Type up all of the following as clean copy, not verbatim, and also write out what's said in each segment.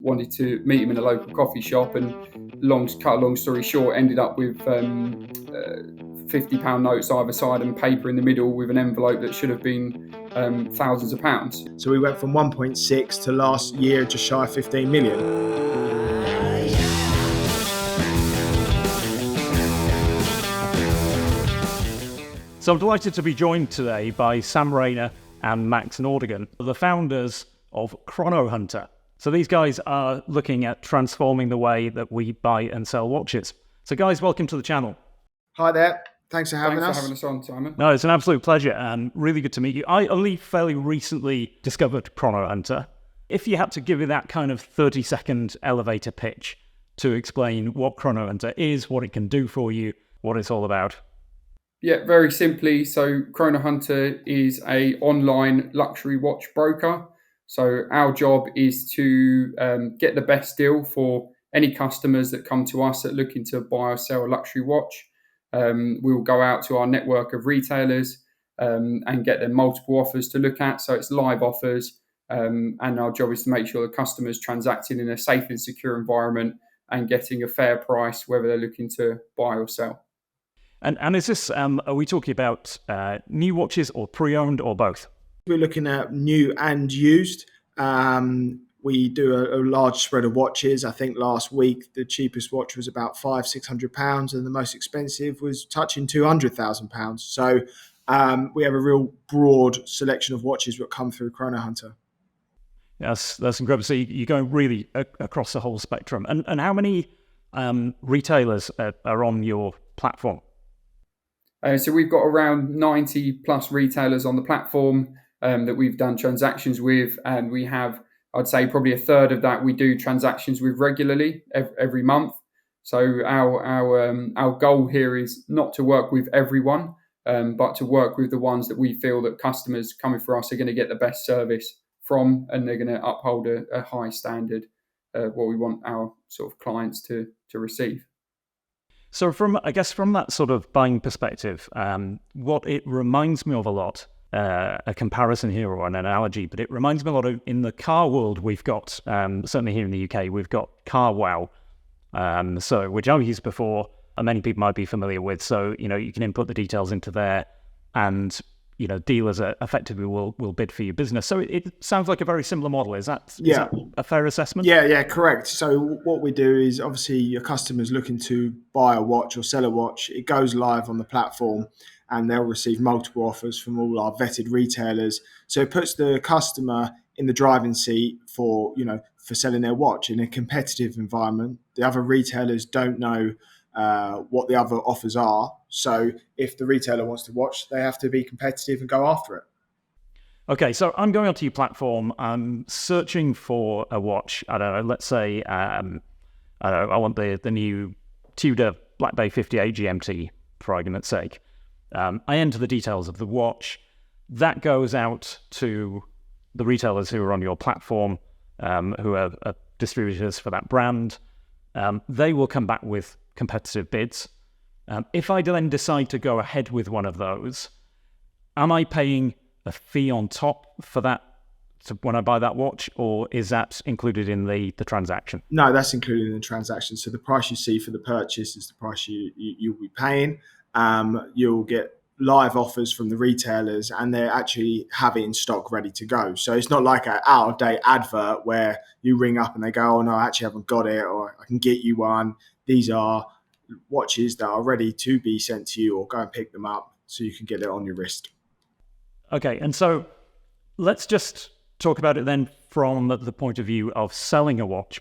Wanted to meet him in a local coffee shop, and cut a long story short, ended up with £50 notes either side and paper in the middle with an envelope that should have been thousands of pounds. So we went from 1.6 to last year just shy of 15 million. So I'm delighted to be joined today by Sam Rayner and Max Nordigan, the founders of Chrono Hunter. So these guys are looking at transforming the way that we buy and sell watches. So guys, welcome to the channel. Hi there. Thanks for having us. Thanks for having us on, Simon. No, it's an absolute pleasure and really good to meet you. I only fairly recently discovered Chrono Hunter. If you had to give me that kind of 30-second elevator pitch to explain what Chrono Hunter is, what it can do for you, what it's all about. Yeah, very simply. So Chrono Hunter is a online luxury watch broker. So our job is to get the best deal for any customers that come to us that are looking to buy or sell a luxury watch. We will go out to our network of retailers and get them multiple offers to look at. So it's live offers. And our job is to make sure the customer's transacting in a safe and secure environment and getting a fair price, whether they're looking to buy or sell. And is this, are we talking about new watches or pre-owned or both? We're looking at new and used. We do a large spread of watches. I think last week the cheapest watch was about £500-600, and the most expensive was touching £200,000. So we have a real broad selection of watches that come through Chrono Hunter. Yes, that's incredible. So you're going really across the whole spectrum. And how many retailers are on your platform? So we've got around 90 plus retailers on the platform that we've done transactions with, and we have, I'd say, probably a third of that we do transactions with regularly every month. So our goal here is not to work with everyone, but to work with the ones that we feel that customers coming for us are going to get the best service from, and they're going to uphold a high standard, what we want our sort of clients to receive. So from that sort of buying perspective, what it reminds me of a lot, a comparison here or an analogy, but it reminds me a lot of, in the car world, we've got, certainly here in the UK, we've got CarWow, which I've used before, and many people might be familiar with. So, you can input the details into there, and, dealers effectively will bid for your business. So it sounds like a very similar model. Is that a fair assessment? Yeah, correct. So what we do is, obviously your customer's looking to buy a watch or sell a watch. It goes live on the platform and they'll receive multiple offers from all our vetted retailers. So it puts the customer in the driving seat for selling their watch in a competitive environment. The other retailers don't know what the other offers are. So if the retailer wants to watch, they have to be competitive and go after it. Okay, so I'm going onto your platform. I'm searching for a watch. I don't know, let's say, I want the new Tudor Black Bay 58 GMT, for argument's sake. I enter the details of the watch. That goes out to the retailers who are on your platform, who are distributors for that brand. They will come back with competitive bids. If I then decide to go ahead with one of those, am I paying a fee on top for that when I buy that watch, or is that included in the transaction? No, that's included in the transaction. So the price you see for the purchase is the price you'll be paying. You'll get live offers from the retailers, and they actually have it in stock ready to go. So it's not like an out-of-date advert where you ring up and they go, oh no, I actually haven't got it, or I can get you one. These are watches that are ready to be sent to you, or go and pick them up so you can get it on your wrist. Okay, and so let's just talk about it then from the point of view of selling a watch.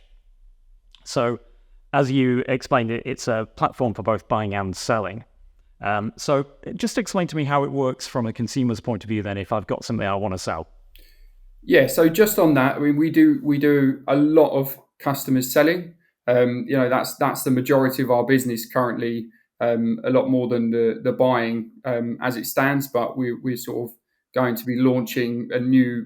So as you explained, it's a platform for both buying and selling. So just explain to me how it works from a consumer's point of view then, if I've got something I want to sell. Yeah, so just on that, I mean, we do a lot of customers selling. That's the majority of our business currently, a lot more than the buying as it stands. But we're sort of going to be launching a new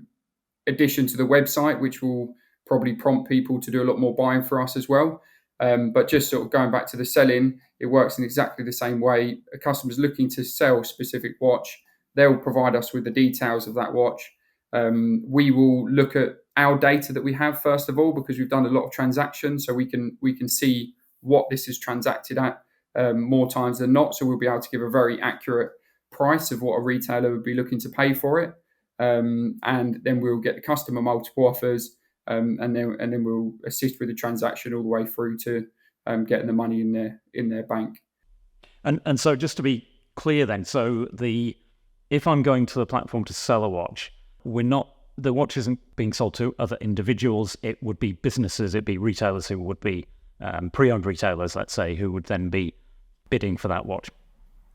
addition to the website, which will probably prompt people to do a lot more buying for us as well. But just sort of going back to the selling, it works in exactly the same way. A customer's looking to sell a specific watch, they'll provide us with the details of that watch. We will look at our data that we have, first of all, because we've done a lot of transactions, so we can see what this is transacted at more times than not. So we'll be able to give a very accurate price of what a retailer would be looking to pay for it, and then we'll get the customer multiple offers, and then we'll assist with the transaction all the way through to getting the money in their bank. And so just to be clear then, so if I'm going to the platform to sell a watch, the watch isn't being sold to other individuals. It would be businesses, it'd be retailers who would be pre-owned retailers, let's say, who would then be bidding for that watch.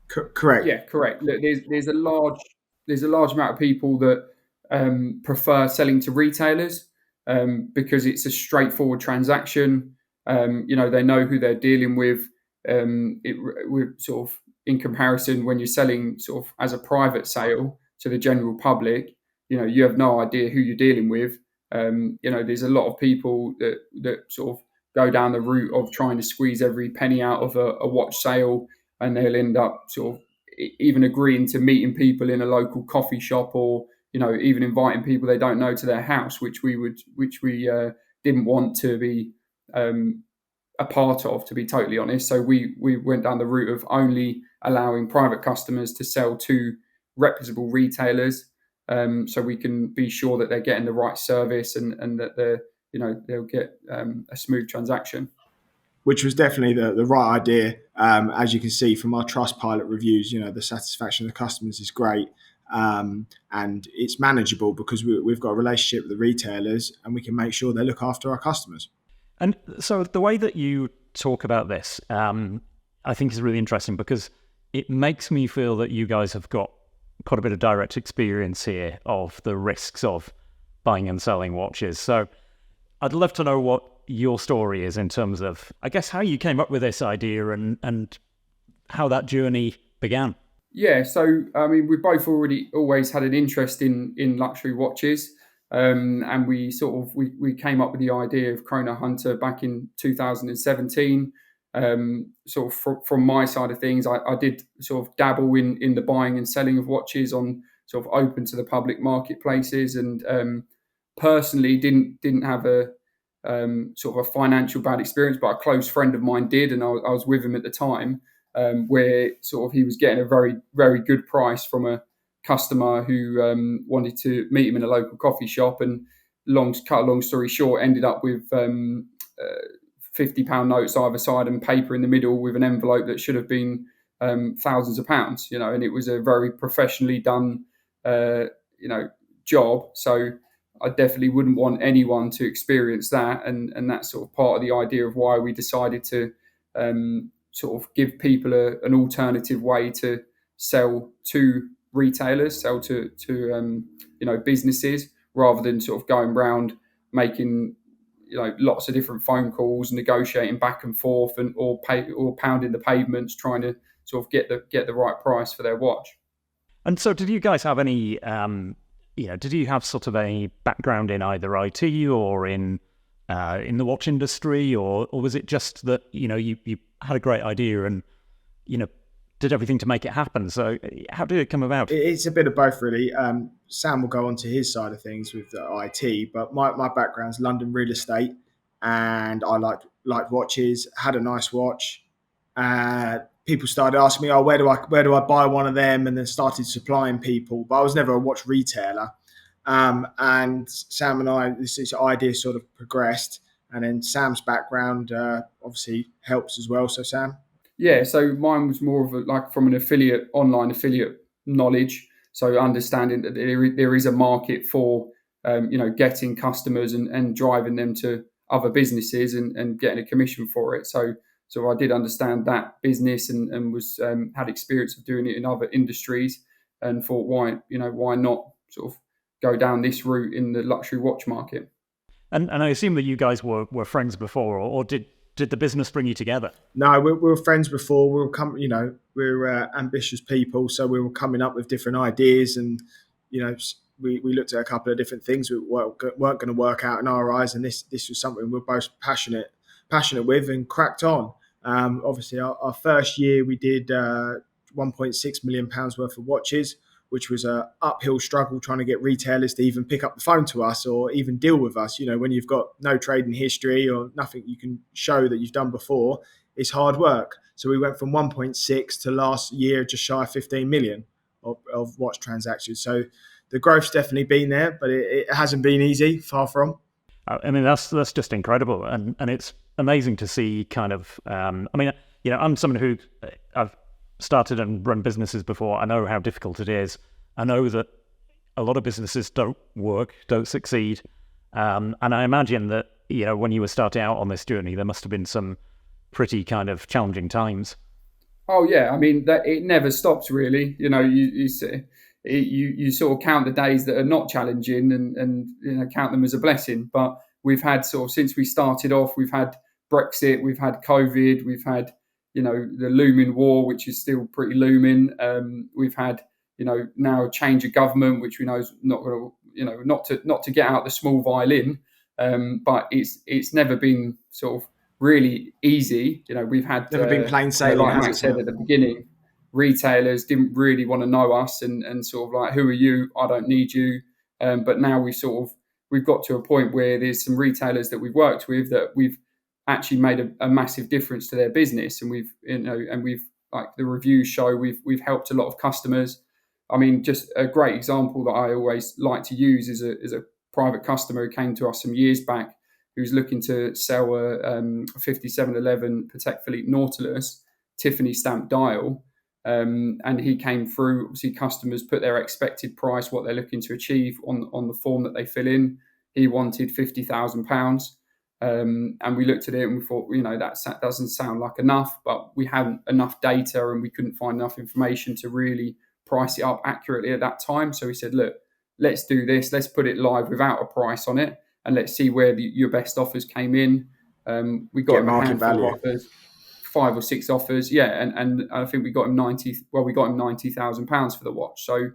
Correct. Yeah, correct. Look, there's a large amount of people that prefer selling to retailers because it's a straightforward transaction. They know who they're dealing with. We're sort of, in comparison, when you're selling sort of as a private sale to the general public, you have no idea who you're dealing with. There's a lot of people that sort of go down the route of trying to squeeze every penny out of a watch sale, and they'll end up sort of even agreeing to meeting people in a local coffee shop, or even inviting people they don't know to their house, which we didn't want to be a part of, to be totally honest. So we went down the route of only allowing private customers to sell to reputable retailers, so we can be sure that they're getting the right service and that they'll get a smooth transaction. Which was definitely the right idea. As you can see from our Trustpilot reviews, the satisfaction of the customers is great, and it's manageable because we've got a relationship with the retailers, and we can make sure they look after our customers. And so the way that you talk about this, I think is really interesting, because it makes me feel that you guys have got quite a bit of direct experience here of the risks of buying and selling watches. So I'd love to know what your story is in terms of, I guess, how you came up with this idea and how that journey began. Yeah, so I mean, we both always had an interest in luxury watches, and we came up with the idea of Chrono Hunter back in 2017. Sort of from my side of things, I did sort of dabble in the buying and selling of watches on sort of open to the public marketplaces, and personally didn't have a sort of a financial bad experience, but a close friend of mine did, and I was with him at the time, where sort of he was getting a very, very good price from a customer who wanted to meet him in a local coffee shop, and cut a long story short, ended up with £50 notes either side and paper in the middle with an envelope that should have been thousands of pounds, and it was a very professionally done job. So I definitely wouldn't want anyone to experience that, and that's sort of part of the idea of why we decided to sort of give people an alternative way to sell to retailers, sell to businesses, rather than sort of going around making lots of different phone calls, negotiating back and forth, or pounding the pavements trying to sort of get the right price for their watch. And so, did you guys have any? Did you have sort of a background in either IT or in the watch industry, or was it just that you had a great idea and did everything to make it happen? So how did it come about? It's a bit of both, really. Sam will go on to his side of things with the IT, but my background's London real estate, and I liked watches. Had a nice watch. People started asking me, where do I buy one of them? And then started supplying people, but I was never a watch retailer. And Sam and I, this idea sort of progressed, and then Sam's background obviously helps as well. So Sam? Yeah, so mine was more of from an online affiliate knowledge. So understanding that there is a market for, getting customers and driving them to other businesses and getting a commission for it. So I did understand that business and was had experience of doing it in other industries, and thought, why not sort of go down this route in the luxury watch market. And I assume that you guys were friends before, or did the business bring you together? No, we were friends before. We're ambitious people, so we were coming up with different ideas, and we looked at a couple of different things that weren't going to work out in our eyes, and this was something we were both passionate with, and cracked on. Obviously, our first year we did £1.6 million worth of watches. which was a uphill struggle trying to get retailers to even pick up the phone to us or even deal with us. When you've got no trading history or nothing you can show that you've done before, it's hard work. So we went from 1.6 to last year just shy of 15 million of watch transactions. So the growth's definitely been there, but it hasn't been easy, far from. I mean, that's just incredible, and it's amazing to see. Kind of, I'm someone who I've started and run businesses before. I know how difficult it is. I know that a lot of businesses don't work, don't succeed, and I imagine that when you were starting out on this journey, there must have been some pretty kind of challenging times. Oh yeah, I mean that it never stops really. You sort of count the days that are not challenging and count them as a blessing. But we've had sort of, since we started off, we've had Brexit, we've had COVID, we've had the looming war, which is still pretty looming. We've had now a change of government, which we know is not going to not to get out the small violin, but it's never been sort of really easy. We've had never been plain sailing, like Matt said at the beginning. Retailers didn't really want to know us and sort of like, who are you? I don't need you. But now we've got to a point where there's some retailers that we've worked with that we've actually made a massive difference to their business, and we've like the reviews show we've helped a lot of customers. I mean, just a great example that I always like to use is a private customer who came to us some years back, who's looking to sell a 5711 Patek Philippe Nautilus Tiffany stamp dial. And he came through. Obviously, customers put their expected price, what they're looking to achieve, on the form that they fill in. He wanted £50,000, and we looked at it and we thought, that doesn't sound like enough. But we hadn't enough data, and we couldn't find enough information to really price it up accurately at that time. So we said, look, let's do this. Let's put it live without a price on it, and let's see where your best offers came in. We got market value offers. 5 or 6 offers, and I think we got him £90,000 for the watch. So,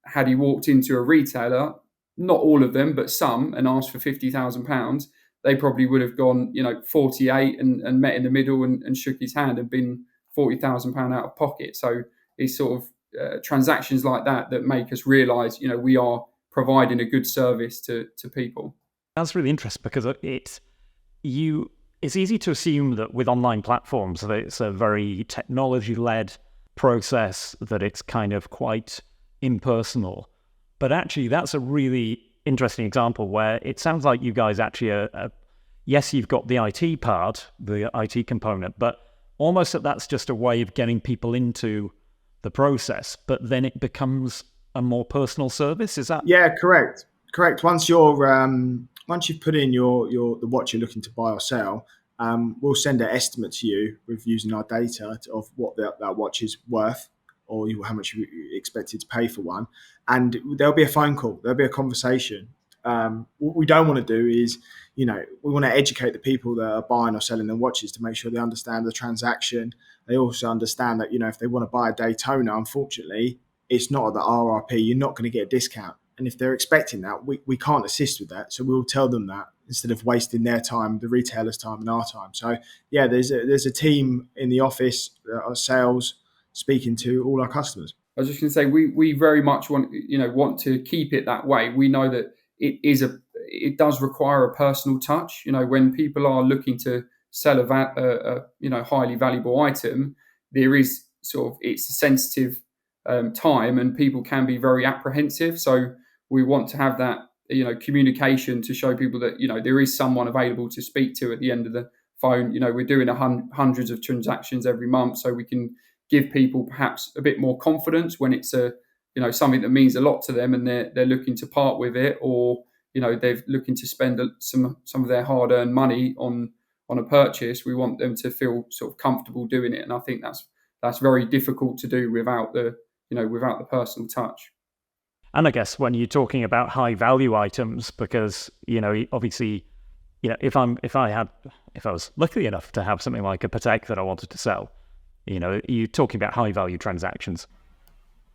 had he walked into a retailer, not all of them, but some, and asked for £50,000, they probably would have gone, 48 and met in the middle and shook his hand and been £40,000 out of pocket. So it's sort of transactions like that make us realise, we are providing a good service to people. That's really interesting, because it's easy to assume that with online platforms that it's a very technology-led process, that it's kind of quite impersonal. But actually, that's a really interesting example where it sounds like you guys actually yes, you've got the IT part, the IT component, but almost that's just a way of getting people into the process, but then it becomes a more personal service. Is that? Yeah, correct. Once you've put in the watch you're looking to buy or sell, we'll send an estimate to you with using our data of what that watch is worth, or how much you expected to pay for one. And there'll be a phone call, there'll be a conversation. What we don't want to do is, we want to educate the people that are buying or selling the watches to make sure they understand the transaction. They also understand that, if they want to buy a Daytona, unfortunately, it's not at the RRP. You're not going to get a discount. And if they're expecting that, we can't assist with that. So we'll tell them that instead of wasting their time, the retailer's time and our time. So yeah, there's a team in the office, our sales, speaking to all our customers. I was just going to say, we very much want to keep it that way. We know that it does require a personal touch. When people are looking to sell a highly valuable item, there is it's a sensitive time, and people can be very apprehensive. So we want to have that communication to show people that there is someone available to speak to at the end of the phone. We're doing hundreds of transactions every month, so we can give people perhaps a bit more confidence when it's something that means a lot to them, and they're looking to part with it, or they're looking to spend some of their hard-earned money on a purchase. We want them to feel sort of comfortable doing it, and I think that's very difficult to do without the personal touch. And I guess when you're talking about high value items, because obviously, if I was lucky enough to have something like a Patek that I wanted to sell, you're talking about high value transactions.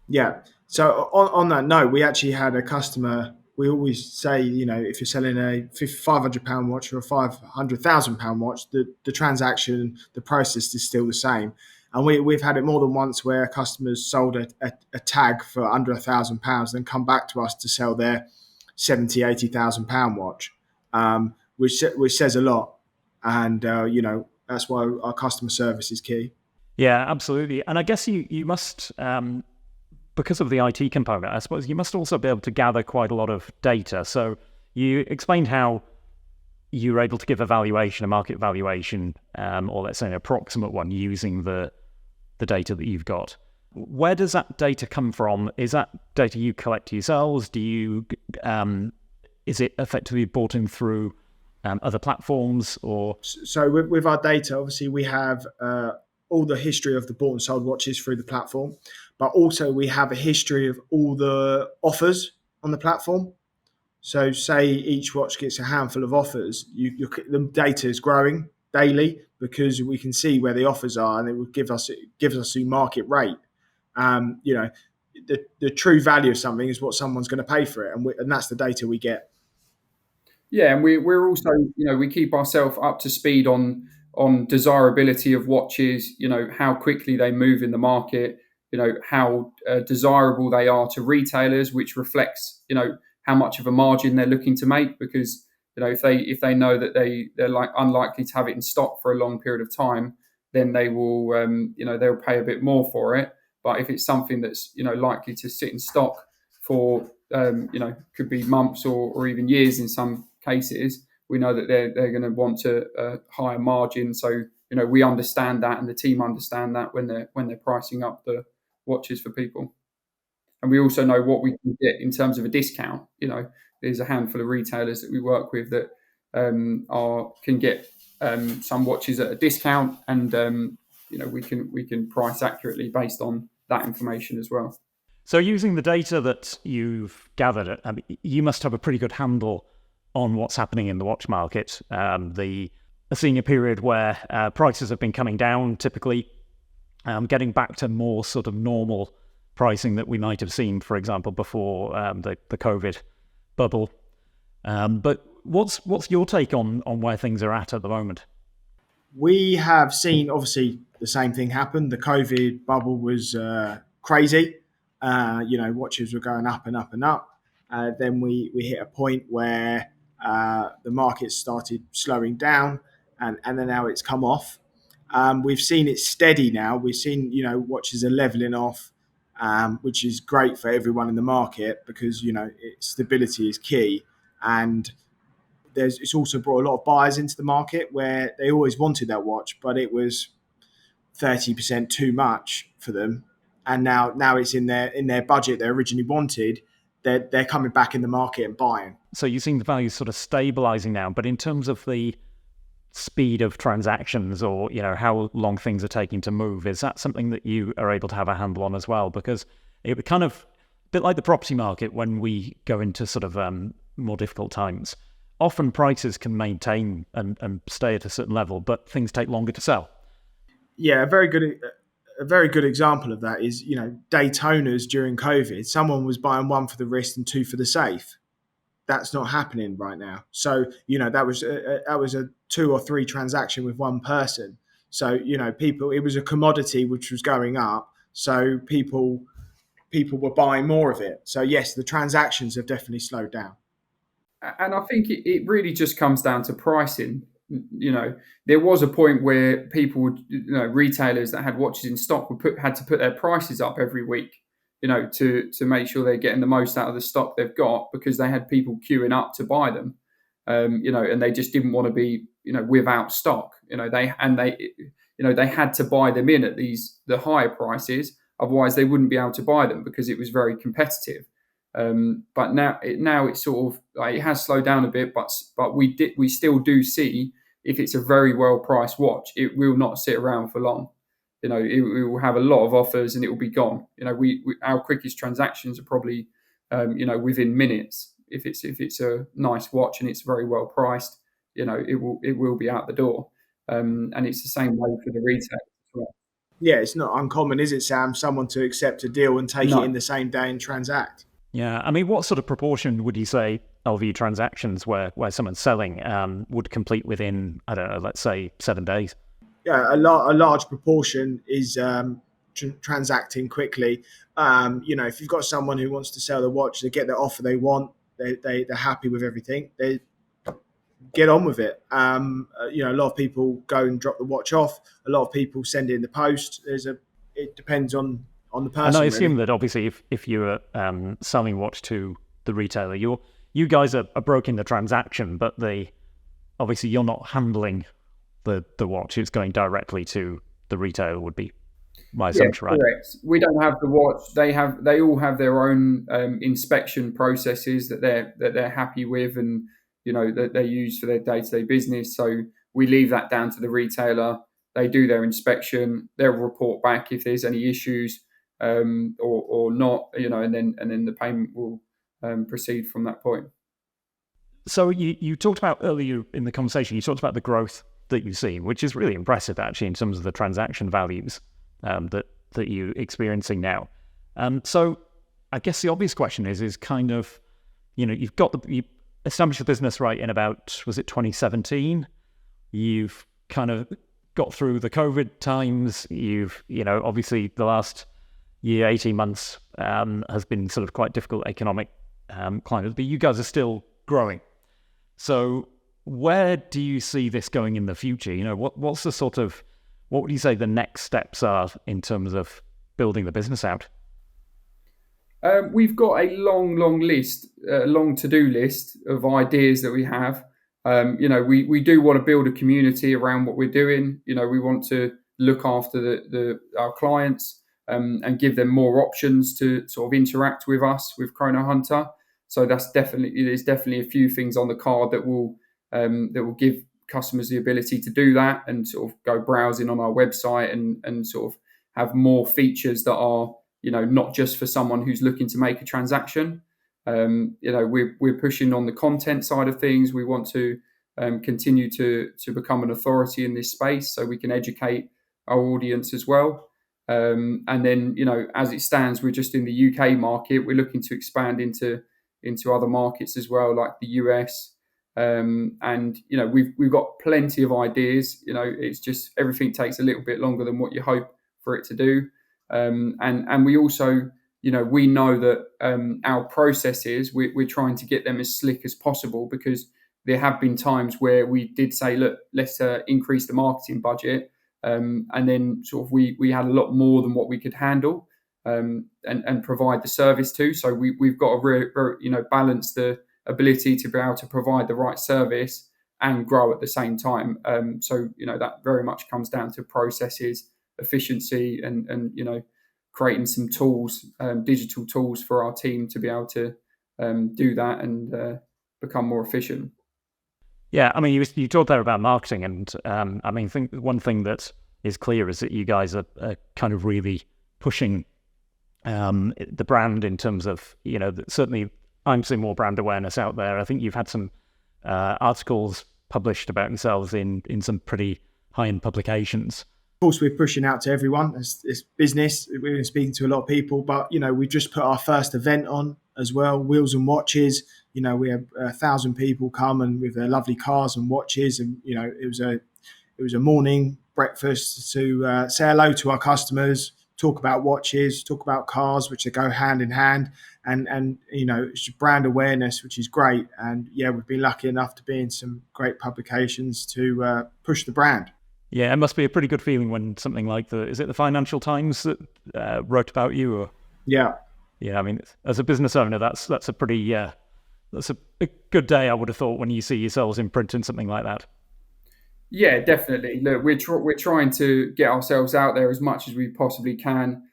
Yeah. So on that note, we actually had a customer. We always say, if you're selling a £500 watch or a £500,000 watch, the transaction, the process is still the same. And we've had it more than once where customers sold a tag for under £1,000, then come back to us to sell their 70, £80,000 watch, which says a lot. And, that's why our customer service is key. Yeah, absolutely. And I guess you must, because of the IT component, I suppose you must also be able to gather quite a lot of data. So you explained how you were able to give a market valuation, or let's say an approximate one using the data that you've got. Where does that data come from? Is that data you collect yourselves? Is it effectively brought in through other platforms? Or so with our data, obviously we have all the history of the bought and sold watches through the platform, but also we have a history of all the offers on the platform. So say each watch gets a handful of offers, the data is growing daily because we can see where the offers are, and it will gives us the market rate. The true value of something is what someone's going to pay for it, and that's the data we get. Yeah, and we're also, we keep ourselves up to speed on desirability of watches, how quickly they move in the market, how desirable they are to retailers, which reflects, how much of a margin they're looking to make, because if they know that they're like unlikely to have it in stock for a long period of time, then they will they'll pay a bit more for it. But if it's something that's likely to sit in stock for could be months or even years in some cases, we know that they're going to want a higher margin. So we understand that, and the team understand that when they're pricing up the watches for people. And we also know what we can get in terms of a discount. There's a handful of retailers that we work with that can get some watches at a discount, and we can price accurately based on that information as well. So using the data that you've gathered, you must have a pretty good handle on what's happening in the watch market. A senior period where prices have been coming down, typically getting back to more sort of normal pricing that we might have seen, for example, before the COVID bubble. But what's your take on where things are at the moment? We have seen, obviously, the same thing happen. The COVID bubble was crazy. Watches were going up and up and up. Then we hit a point where the market started slowing down, and then now it's come off. We've seen it steady now. We've seen, watches are leveling off, which is great for everyone in the market because, stability is key. And it's also brought a lot of buyers into the market where they always wanted that watch, but it was 30% too much for them. And now it's in their budget they originally wanted. They're coming back in the market and buying. So you're seeing the value sort of stabilizing now, but in terms of the speed of transactions, or how long things are taking to move, is that something that you are able to have a handle on as well? Because it would kind of a bit like the property market when we go into sort of more difficult times. Often prices can maintain and stay at a certain level, but things take longer to sell. Yeah, a very good example of that is, Daytonas during COVID. Someone was buying one for the wrist and two for the safe. That's not happening right now. So, that was a 2 or 3 transaction with one person. So, it was a commodity which was going up. So people were buying more of it. So yes, the transactions have definitely slowed down. And I think it really just comes down to pricing. There was a point where people would, retailers that had watches in stock had to put their prices up every week, to make sure they're getting the most out of the stock they've got, because they had people queuing up to buy them, and they just didn't want to be, without stock. They had to buy them in at the higher prices, otherwise they wouldn't be able to buy them because it was very competitive. But now it's sort of like it has slowed down a bit, but we still do see, if it's a very well priced watch, it will not sit around for long. It will have a lot of offers and it will be gone. Our quickest transactions are probably within minutes. If it's a nice watch and it's very well priced, it will be out the door. And it's the same way for the retailer as well. Yeah, it's not uncommon, is it, Sam? Someone to accept a deal and take it in the same day and transact. Yeah, I mean, what sort of proportion would you say LV transactions where someone's selling would complete within, I don't know, let's say 7 days? yeah, a large proportion is transacting quickly. If you've got someone who wants to sell the watch, they get the offer they want, they're happy with everything, they get on with it. A lot of people go and drop the watch off. A lot of people send it in the post. It depends on the person. And I assume really. that obviously if you're selling watch to the retailer, you guys are broking the transaction, but obviously you're not handling the watch. It's going directly to the retailer would be my assumption, right? Correct. We don't have the watch. They all have their own inspection processes that they're happy with, and that they use for their day-to-day business. So we leave that down to the retailer. They do their inspection. They'll report back if there's any issues or not. And then the payment will proceed from that point. So you talked about earlier in the conversation, you talked about the growth that you've seen, which is really impressive actually in terms of the transaction values that you're experiencing now. So I guess the obvious question is kind of, you established the business right in about, was it 2017? You've kind of got through the COVID times. Obviously the last year, 18 months has been sort of quite difficult economic climate, but you guys are still growing. So where do you see this going in the future? What's the sort of, what would you say the next steps are in terms of building the business out? We've got a long list, long to-do list of ideas that we have. We do want to build a community around what we're doing. We want to look after our clients and give them more options to sort of interact with us, with Chrono Hunter. So there's definitely a few things on the card that will give customers the ability to do that and sort of go browsing on our website and sort of have more features that are not just for someone who's looking to make a transaction. We're pushing on the content side of things. We want to continue to become an authority in this space so we can educate our audience as well. And then, as it stands, we're just in the UK market. We're looking to expand into other markets as well, like the US. And we've got plenty of ideas. It's just everything takes a little bit longer than what you hope for it to do. And we also, we know that our processes, we're trying to get them as slick as possible, because there have been times where we did say, look, let's increase the marketing budget. And then sort of we had a lot more than what we could handle and provide the service to. So we've got to balance the ability to be able to provide the right service and grow at the same time. So that very much comes down to processes, efficiency, and creating some tools, digital tools for our team to be able to do that and become more efficient. Yeah, I mean, you talked there about marketing, and I think one thing that is clear is that you guys are kind of really pushing the brand in terms of, certainly I'm seeing more brand awareness out there. I think you've had some articles published about yourselves in some pretty high-end publications. Of course, we're pushing out to everyone. It's business. We're speaking to a lot of people, but we've just put our first event on as well, Wheels and Watches. We had 1,000 people come and with their lovely cars and watches, and it was a morning breakfast to say hello to our customers, talk about watches, talk about cars, which they go hand in hand, and it's brand awareness, which is great. And we've been lucky enough to be in some great publications to push the brand. Yeah, it must be a pretty good feeling when something like is it the Financial Times that wrote about you? Or? Yeah. Yeah, I mean, as a business owner, that's a pretty that's a good day, I would have thought, when you see yourselves in print and something like that. Yeah, definitely. Look, we're trying to get ourselves out there as much as we possibly can.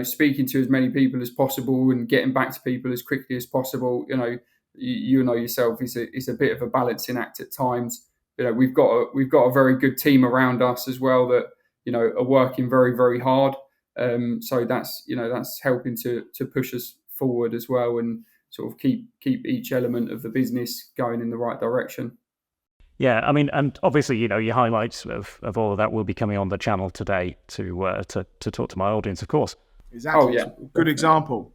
Speaking to as many people as possible and getting back to people as quickly as possible. You know yourself, it's a bit of a balancing act at times. We've got a very good team around us as well that are working very, very hard. So that's helping to push us forward as well, and sort of keep each element of the business going in the right direction. Yeah, I mean, and obviously, your highlights of all of that will be coming on the channel today to talk to my audience, of course. Exactly. Oh, yeah. Good example.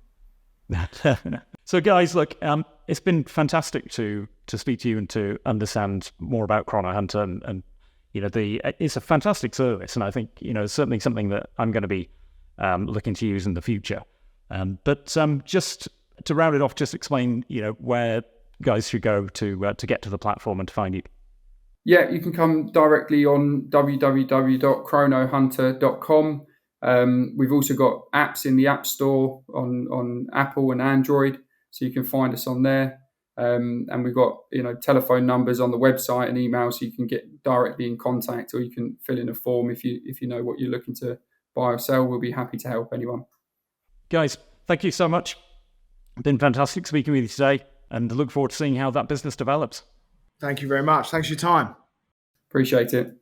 So, guys, look, it's been fantastic to speak to you and to understand more about Chrono Hunter and it's a fantastic service, and I think certainly something that I'm going to be looking to use in the future. But just to round it off, just explain where guys should go to get to the platform and to find you. Yeah, you can come directly on www.chronohunter.com. We've also got apps in the App Store on Apple and Android, so you can find us on there. And we've got telephone numbers on the website and email, so you can get directly in contact, or you can fill in a form if you know what you're looking to buy or sell. We'll be happy to help anyone. Guys, thank you so much. It's been fantastic speaking with you today, and I look forward to seeing how that business develops. Thank you very much. Thanks for your time. Appreciate it.